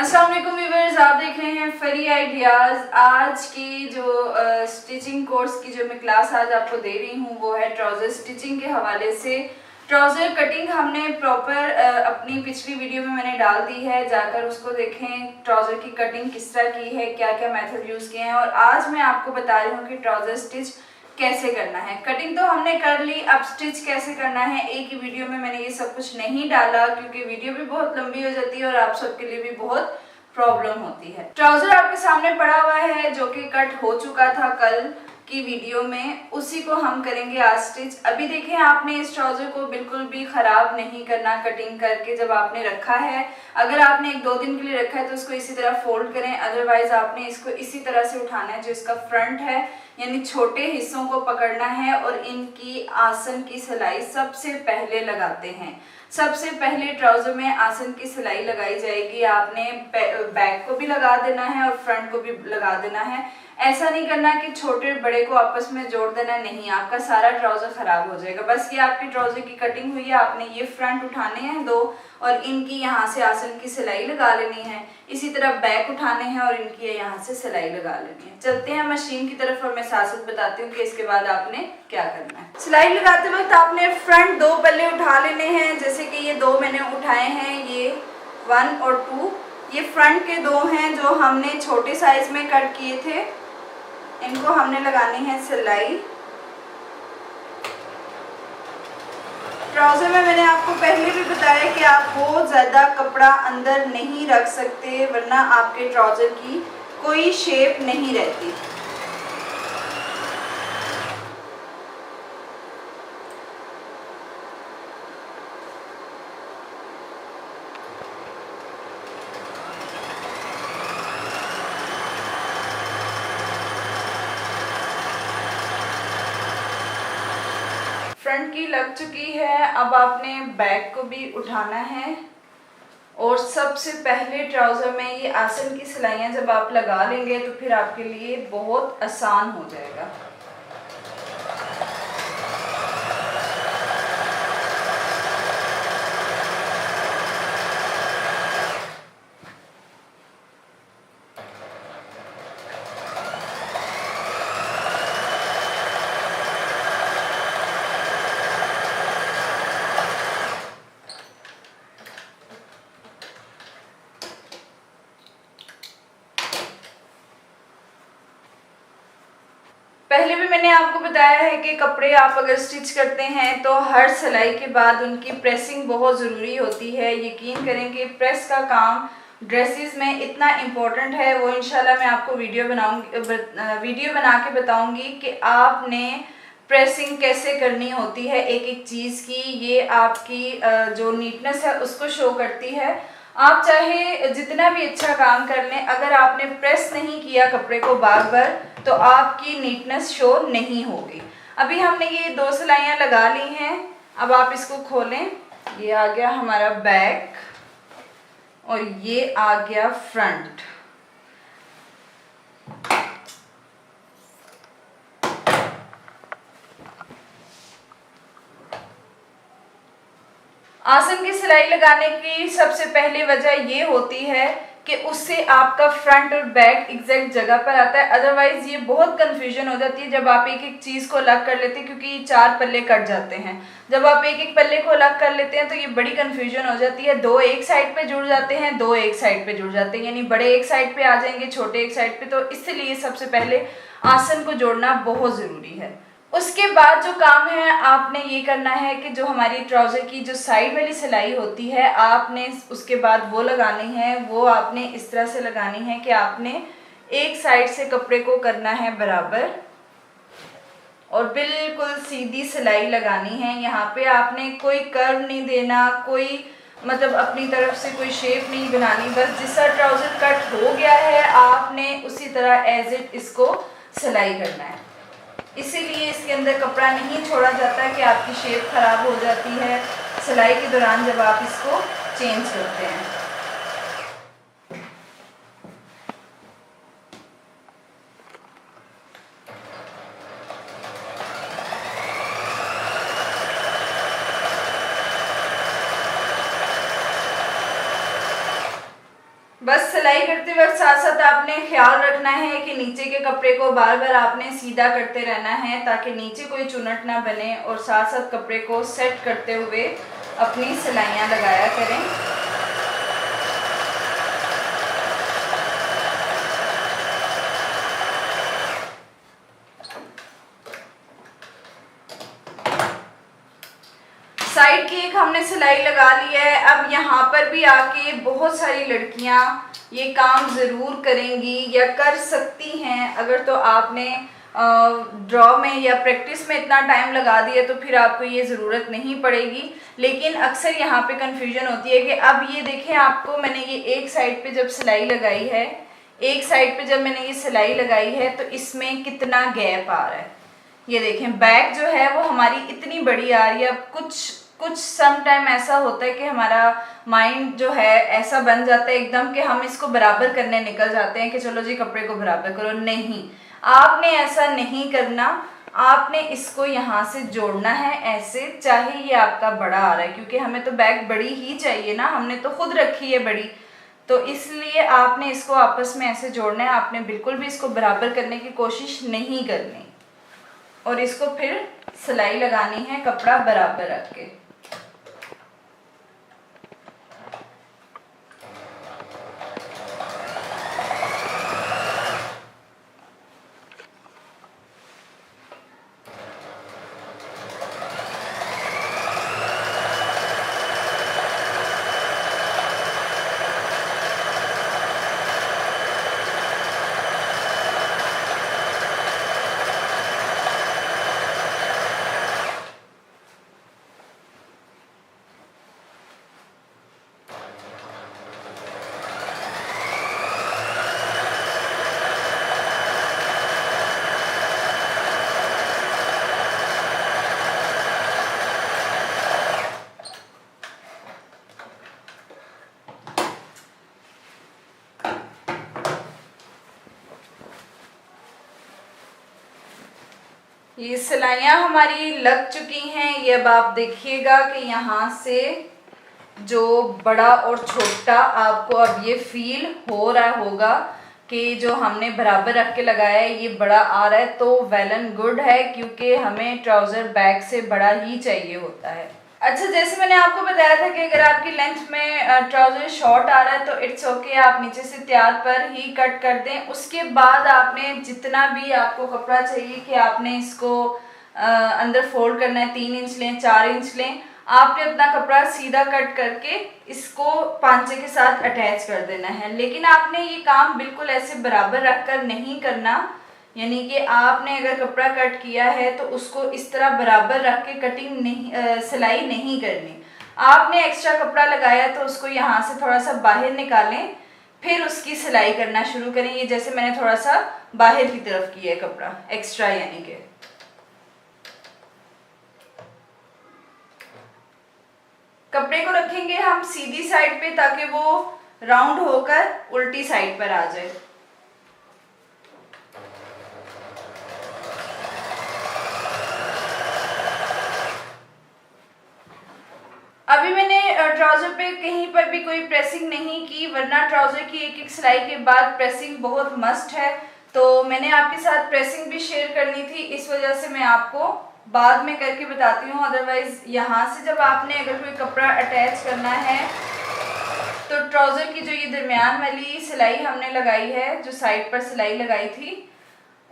अस्सलाम वालेकुम व्यूअर्स, आप देख रहे हैं फरी आइडियाज़। आज की जो स्टिचिंग कोर्स की जो मैं क्लास आज आपको दे रही हूँ वो है ट्राउज़र स्टिचिंग के हवाले से। ट्राउज़र कटिंग हमने प्रॉपर अपनी पिछली वीडियो में मैंने डाल दी है, जाकर उसको देखें ट्राउज़र की कटिंग किस तरह की है, क्या क्या मेथड यूज़ किए हैं। और आज मैं आपको बता रही हूँ कि ट्राउज़र स्टिच कैसे करना है। कटिंग तो हमने कर ली, अब स्टिच कैसे करना है। एक ही वीडियो में मैंने ये सब कुछ नहीं डाला क्योंकि वीडियो भी बहुत लंबी हो जाती है और आप सबके लिए भी बहुत प्रॉब्लम होती है। ट्राउजर आपके सामने पड़ा हुआ है जो कि कट हो चुका था कल की वीडियो में, उसी को हम करेंगे आज स्टिच। अभी देखें, आपने इस ट्राउजर को बिल्कुल भी खराब नहीं करना कटिंग करके। जब आपने रखा है, अगर आपने 1-2 दिन के लिए रखा है तो उसको इसी तरह फोल्ड करें, अदरवाइज आपने इसको इसी तरह से उठाना है। जो इसका फ्रंट है यानी छोटे हिस्सों को पकड़ना है और इनकी आसन की सिलाई सबसे पहले लगाते हैं। सबसे पहले ट्राउजर में आसन की सिलाई लगाई जाएगी। आपने बैक को भी लगा देना है और फ्रंट को भी लगा देना है। ऐसा नहीं करना कि छोटे बड़े को आपस में जोड़ देना, नहीं, आपका सारा ट्राउजर खराब हो जाएगा। बस ये आपकी ट्राउजर की कटिंग हुई है, आपने ये फ्रंट उठाने हैं 2 और इनकी यहाँ से आसन की सिलाई लगा लेनी है। इसी तरह बैक उठाने हैं और इनकी यहाँ से सिलाई लगा लेनी है। चलते हैं मशीन की तरफ और मैं साथ साथ बताती हूँ कि इसके बाद आपने क्या करना है। सिलाई लगाते वक्त आपने फ्रंट 2 पल्ले उठा लेने हैं। जैसे कि ये 2 मैंने उठाए हैं, ये 1 और 2, ये फ्रंट के 2 हैं जो हमने छोटे साइज में कट किए थे। इनको हमने लगानी है सिलाई। ट्राउजर में मैंने आपको पहले भी बताया कि आप बहुत ज़्यादा कपड़ा अंदर नहीं रख सकते, वरना आपके ट्राउजर की कोई शेप नहीं रहती। फ्रंट की लग चुकी है, अब आपने बैक को भी उठाना है। और सबसे पहले ट्राउज़र में ये आसन की सिलाइयाँ जब आप लगा लेंगे तो फिर आपके लिए बहुत आसान हो जाएगा। पहले भी मैंने आपको बताया है कि कपड़े आप अगर स्टिच करते हैं तो हर सिलाई के बाद उनकी प्रेसिंग बहुत ज़रूरी होती है। यकीन करें कि प्रेस का काम ड्रेसेस में इतना इम्पोर्टेंट है। वो इंशाल्लाह मैं आपको वीडियो बना के बताऊंगी कि आपने प्रेसिंग कैसे करनी होती है एक एक चीज़ की। ये आपकी जो नीटनेस है उसको शो करती है। आप चाहे जितना भी अच्छा काम कर लें, अगर आपने प्रेस नहीं किया कपड़े को बार बार तो आपकी नीटनेस शो नहीं होगी। अभी हमने ये 2 सिलाइयाँ लगा ली हैं। अब आप इसको खोलें, ये आ गया हमारा बैक और ये आ गया फ्रंट। आसन की सिलाई लगाने की सबसे पहली वजह ये होती है कि उससे आपका फ्रंट और बैक एग्जैक्ट जगह पर आता है। अदरवाइज ये बहुत कंफ्यूजन हो जाती है जब आप एक एक चीज़ को अलग कर लेते हैं, क्योंकि 4 पल्ले कट जाते हैं। जब आप एक एक पल्ले को अलग कर लेते हैं तो ये बड़ी कंफ्यूजन हो जाती है। 2 एक साइड पे जुड़ जाते हैं, 2 एक साइड पे जुड़ जाते हैं, यानी बड़े एक साइड पे आ जाएंगे, छोटे एक साइड पे। तो इसलिए सबसे पहले आसन को जोड़ना बहुत ज़रूरी है। उसके बाद जो काम है आपने ये करना है कि जो हमारी ट्राउज़र की जो साइड वाली सिलाई होती है, आपने उसके बाद वो लगानी है। वो आपने इस तरह से लगानी है कि आपने एक साइड से कपड़े को करना है बराबर और बिल्कुल सीधी सिलाई लगानी है। यहाँ पे आपने कोई कर्व नहीं देना, कोई मतलब अपनी तरफ से कोई शेप नहीं बनानी। बस जिसका ट्राउज़र कट हो गया है आपने उसी तरह एज इट इसको सिलाई करना है। इसीलिए इसके अंदर कपड़ा नहीं छोड़ा जाता कि आपकी शेप ख़राब हो जाती है सिलाई के दौरान जब आप इसको चेंज करते हैं। बस सिलाई करते वक्त साथ साथ आपने ख्याल रखना है कि नीचे के कपड़े को बार बार आपने सीधा करते रहना है ताकि नीचे कोई चुनट ना बने, और साथ साथ कपड़े को सेट करते हुए अपनी सिलाइयाँ लगाया करें। साइड की एक हमने सिलाई लगा ली है। अब यहाँ पर भी आके बहुत सारी लड़कियाँ ये काम ज़रूर करेंगी या कर सकती हैं। अगर तो आपने ड्रॉ में या प्रैक्टिस में इतना टाइम लगा दिया तो फिर आपको ये ज़रूरत नहीं पड़ेगी। लेकिन अक्सर यहाँ पे कंफ्यूजन होती है कि अब ये देखें, आपको मैंने ये एक साइड पे जब सिलाई लगाई है, एक साइड पे जब मैंने ये सिलाई लगाई है तो इसमें कितना गैप आ रहा है। ये देखें, बैक जो है वो हमारी इतनी बड़ी आ रही है। अब कुछ सम टाइम ऐसा होता है कि हमारा माइंड जो है ऐसा बन जाता है एकदम कि हम इसको बराबर करने निकल जाते हैं कि चलो जी कपड़े को बराबर करो। नहीं, आपने ऐसा नहीं करना। आपने इसको यहाँ से जोड़ना है ऐसे, चाहे ये आपका बड़ा आ रहा है, क्योंकि हमें तो बैग बड़ी ही चाहिए ना, हमने तो खुद रखी है बड़ी, तो इसलिए आपने इसको आपस में ऐसे जोड़ना है। आपने बिल्कुल भी इसको बराबर करने की कोशिश नहीं करनी, और इसको फिर सिलाई लगानी है कपड़ा बराबर रख के। ये सिलाइयाँ हमारी लग चुकी हैं। ये अब आप देखिएगा कि यहाँ से जो बड़ा और छोटा आपको अब ये फील हो रहा होगा कि जो हमने बराबर रख के लगाया है ये बड़ा आ रहा है, तो वेल एंड गुड है, क्योंकि हमें ट्राउज़र बैक से बड़ा ही चाहिए होता है। अच्छा, जैसे मैंने आपको बताया था कि अगर आपकी लेंथ में ट्राउज़र शॉर्ट आ रहा है तो इट्स ओके, आप नीचे से तैयार पर ही कट कर दें। उसके बाद आपने जितना भी आपको कपड़ा चाहिए कि आपने इसको अंदर फोल्ड करना है, 3 इंच लें, 4 इंच लें, आपने अपना कपड़ा सीधा कट करके इसको पांचे के साथ अटैच कर देना है। लेकिन आपने ये काम बिल्कुल ऐसे बराबर रख कर नहीं करना, यानी कि आपने अगर कपड़ा कट किया है तो उसको इस तरह बराबर रख के कटिंग नहीं सिलाई नहीं करनी। आपने एक्स्ट्रा कपड़ा लगाया तो उसको यहाँ से थोड़ा सा बाहर निकालें, फिर उसकी सिलाई करना शुरू करें। ये जैसे मैंने थोड़ा सा बाहर की तरफ किया है कपड़ा एक्स्ट्रा, यानी कि कपड़े को रखेंगे हम सीधी साइड पे ताकि वो राउंड होकर उल्टी साइड पर आ जाए। अभी मैंने ट्राउजर पे कहीं पर भी कोई प्रेसिंग नहीं की, वरना ट्राउजर की एक एक सिलाई के बाद प्रेसिंग बहुत मस्ट है। तो मैंने आपके साथ प्रेसिंग भी शेयर करनी थी, इस वजह से मैं आपको बाद में करके बताती हूँ। अदरवाइज यहाँ से जब आपने अगर कोई कपड़ा अटैच करना है तो ट्राउजर की जो ये दरमियान वाली सिलाई हमने लगाई है, जो साइड पर सिलाई लगाई थी,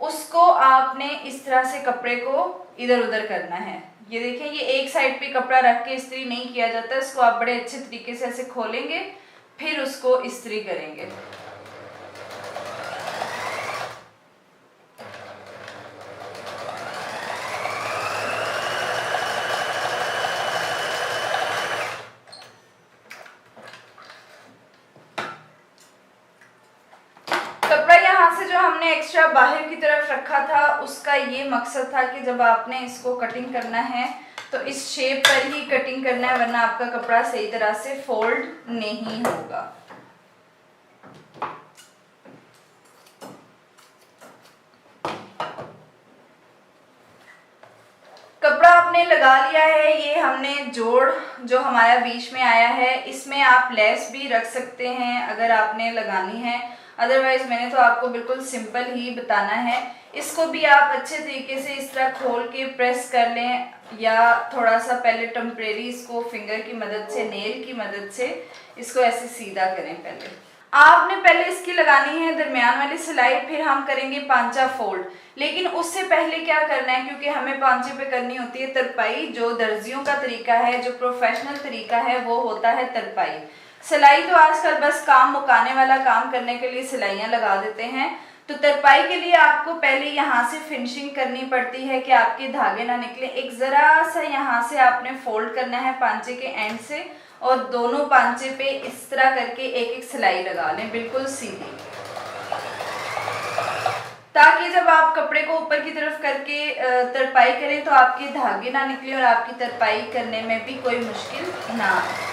उसको आपने इस तरह से कपड़े को इधर उधर करना है। ये देखें, ये एक साइड पे कपड़ा रख के इस्त्री नहीं किया जाता, इसको आप बड़े अच्छे तरीके से ऐसे खोलेंगे, फिर उसको इस्त्री करेंगे। हमने एक्स्ट्रा बाहर की तरफ रखा था, उसका ये मकसद था कि जब आपने इसको कटिंग करना है तो इस शेप पर ही कटिंग करना है, वरना आपका कपड़ा सही तरह से फोल्ड नहीं होगा। कपड़ा आपने हमने लगा लिया है, ये हमने जोड़ जो हमारा बीच में आया है, इसमें आप लेस भी रख सकते हैं अगर आपने लगानी है, अदरवाइज मैंने तो आपको बिल्कुल सिंपल ही बताना है। इसको भी आप अच्छे तरीके से इस तरह खोल के प्रेस कर लें, या थोड़ा सा पहले टेम्परेरी इसको फिंगर की मदद से, नेल की मदद से इसको ऐसे सीधा करें। पहले आपने इसकी लगानी है दरमियान वाली सिलाई, फिर हम करेंगे पांचा फोल्ड। लेकिन उससे पहले क्या करना है, क्योंकि हमें पांचे पे करनी होती है तरपाई। जो दर्जियों का तरीका है, जो प्रोफेशनल तरीका है, वो होता है तरपाई। सिलाई तो आजकल बस काम मुकाने वाला काम करने के लिए सिलाइयाँ लगा देते हैं, तो तरपाई के लिए आपको पहले यहाँ से फिनिशिंग करनी पड़ती है कि आपके धागे ना निकले। एक ज़रा सा यहाँ से आपने फोल्ड करना है पांचे के एंड से, और दोनों पांचे पे इस तरह करके एक एक सिलाई लगा लें, बिल्कुल सीधी, ताकि जब आप कपड़े को ऊपर की तरफ करके तरपाई करें तो आपके धागे ना निकले और आपकी तरपाई करने में भी कोई मुश्किल ना आए।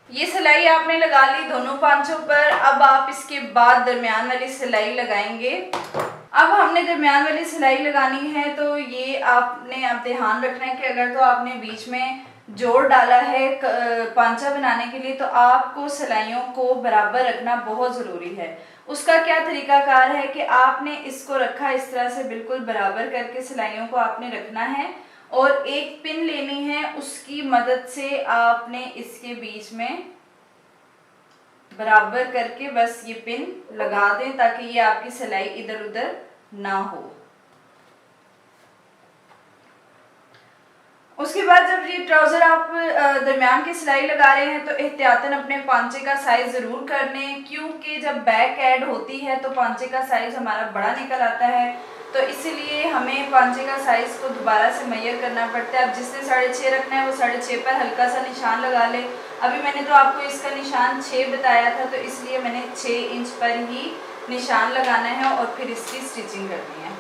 ये सिलाई आपने लगा ली दोनों पांचों पर। अब आप इसके बाद दरमियान वाली सिलाई लगाएंगे। अब हमने दरमियान वाली सिलाई लगानी है, तो ये आपने अब ध्यान रखना है कि अगर तो आपने बीच में जोड़ डाला है पांचा बनाने के लिए, तो आपको सिलाइयों को बराबर रखना बहुत ज़रूरी है। उसका क्या तरीकाकार है कि आपने इसको रखा इस तरह से, बिल्कुल बराबर करके सिलाइयों को आपने रखना है, और एक पिन लेनी है, उसकी मदद से आपने इसके बीच में बराबर करके बस ये पिन लगा दें, ताकि ये आपकी सिलाई इधर उधर ना हो। उसके बाद जब ये ट्राउज़र आप दरमियान की सिलाई लगा रहे हैं, तो एहतियातन अपने पांचे का साइज़ ज़रूर कर लें, क्योंकि जब बैक ऐड होती है तो पांचे का साइज़ हमारा बड़ा निकल आता है, तो इसीलिए हमें पांचे का साइज़ को दोबारा से मैयर करना पड़ता है। अब जिसने 6.5 रखना है वो 6.5 पर हल्का सा निशान लगा ले। अभी मैंने तो आपको इसका निशान 6 बताया था, तो इसलिए मैंने 6 इंच पर ही निशान लगाना है और फिर इसकी स्टिचिंग करनी है।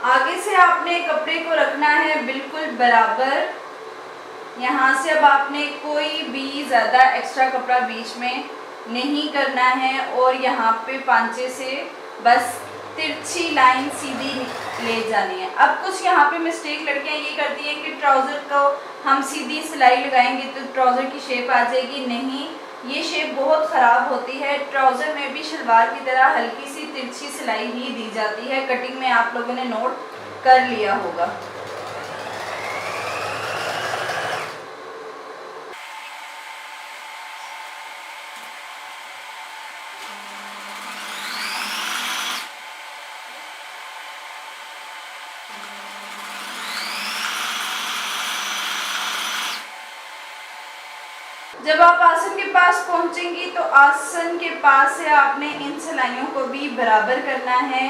आगे से आपने कपड़े को रखना है बिल्कुल बराबर। यहाँ से अब आपने कोई भी ज़्यादा एक्स्ट्रा कपड़ा बीच में नहीं करना है, और यहाँ पे पांचे से बस तिरछी लाइन सीधी ले जानी है। अब कुछ यहाँ पे मिस्टेक लड़कियाँ ये करती हैं कि ट्राउज़र को हम सीधी सिलाई लगाएंगे तो ट्राउज़र की शेप आ जाएगी। नहीं, ये शेप बहुत ख़राब होती है। ट्राउज़र में भी शलवार की तरह हल्की सी तिरछी सिलाई ही दी जाती है। कटिंग में आप लोगों ने नोट कर लिया होगा। जब आप आसन के पास पहुंचेंगी तो आसन के पास से आपने इन सिलाइयों को भी बराबर करना है।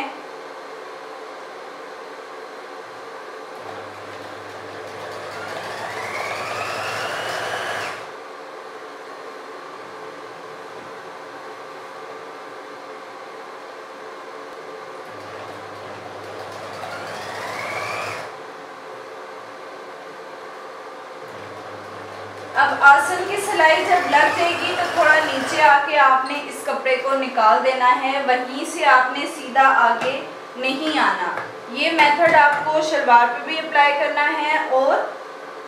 अब आसन की सिलाई जब लग जाएगी तो थोड़ा नीचे आके आपने इस कपड़े को निकाल देना है, वहीं से आपने सीधा आगे नहीं आना। ये मेथड आपको शलवार पे भी अप्लाई करना है और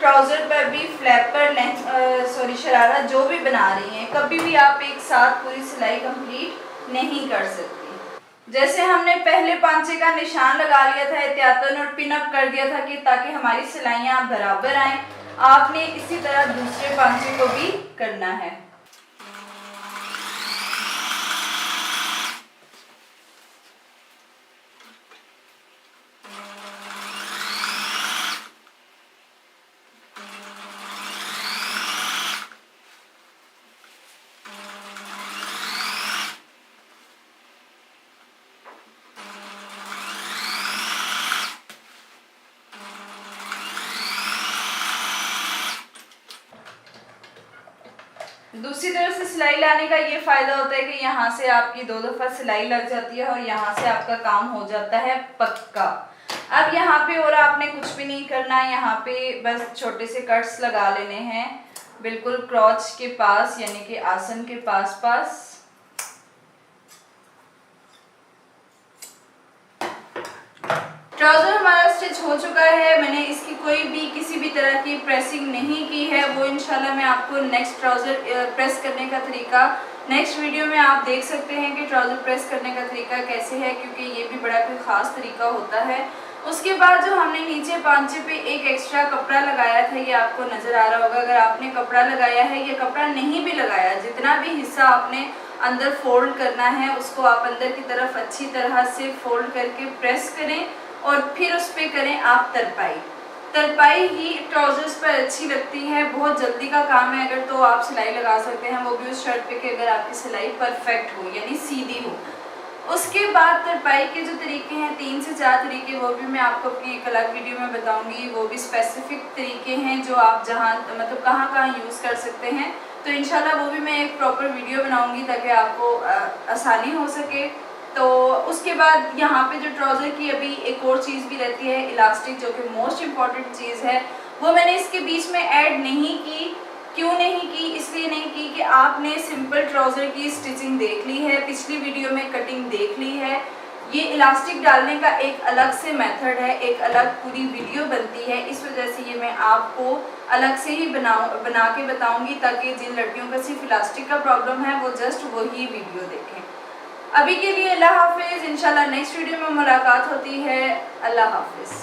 ट्राउज़र पर भी, फ्लैप पर, शरारा जो भी बना रही हैं, कभी भी आप एक साथ पूरी सिलाई कंप्लीट नहीं कर सकती। जैसे हमने पहले पांचे का निशान लगा लिया था एहतियातन और पिन अप कर दिया था कि ताकि हमारी सिलाइयाँ बराबर आएँ, आपने इसी तरह दूसरे पांचे को भी करना है। दूसरी तरफ से सिलाई लाने का ये फायदा होता है कि यहाँ से आपकी 2 दफा सिलाई लग जाती है और यहाँ से आपका काम हो जाता है पक्का। अब यहाँ पे और आपने कुछ भी नहीं करना, यहाँ पे बस छोटे से कट्स लगा लेने हैं बिल्कुल क्रॉच के पास, यानी कि आसन के पास। ट्राउजर हमारा स्टिच हो चुका है। मैंने इसकी कोई भी किसी भी तरह की प्रेसिंग नहीं की है, वो इंशाल्लाह मैं आपको नेक्स्ट ट्राउजर प्रेस करने का तरीका नेक्स्ट वीडियो में आप देख सकते हैं कि ट्राउजर प्रेस करने का तरीका कैसे है, क्योंकि ये भी बड़ा कोई ख़ास तरीका होता है। उसके बाद जो हमने नीचे पांचे पे एक एक्स्ट्रा कपड़ा लगाया था, ये आपको नज़र आ रहा होगा। अगर आपने कपड़ा लगाया है या कपड़ा नहीं भी लगाया, जितना भी हिस्सा आपने अंदर फोल्ड करना है उसको आप अंदर की तरफ अच्छी तरह से फोल्ड करके प्रेस करें और फिर उस पर करें आप तरपाई ही ट्राउजर्स पर अच्छी लगती है। बहुत जल्दी का काम है, अगर तो आप सिलाई लगा सकते हैं, वो भी उस शर्ट पे कि अगर आपकी सिलाई परफेक्ट हो यानी सीधी हो। उसके बाद तरपाई के जो तरीके हैं 3 से 4 तरीके, वो भी मैं आपको अपनी एक अलग वीडियो में बताऊंगी। वो भी स्पेसिफिक तरीके हैं जो आप जहाँ मतलब कहाँ यूज़ कर सकते हैं। तो इंशाल्लाह वो भी मैं एक प्रॉपर वीडियो बनाऊंगी ताकि आपको आसानी हो सके। तो उसके बाद यहाँ पे जो ट्राउज़र की अभी एक और चीज़ भी रहती है, इलास्टिक, जो कि मोस्ट इम्पॉर्टेंट चीज़ है। वो मैंने इसके बीच में ऐड नहीं की। क्यों नहीं की? इसलिए नहीं की कि आपने सिंपल ट्राउज़र की स्टिचिंग देख ली है, पिछली वीडियो में कटिंग देख ली है। ये इलास्टिक डालने का एक अलग से मेथड है, एक अलग पूरी वीडियो बनती है। इस वजह से ये मैं आपको अलग से ही बना के बताऊंगी, ताकि जिन लड़कियों का सिर्फ इलास्टिक का प्रॉब्लम है वो जस्ट वही वीडियो देखें। अभी के लिए अल्लाह हाफिज़। इंशाल्लाह नेक्स्ट वीडियो में मुलाकात होती है। अल्लाह हाफिज़।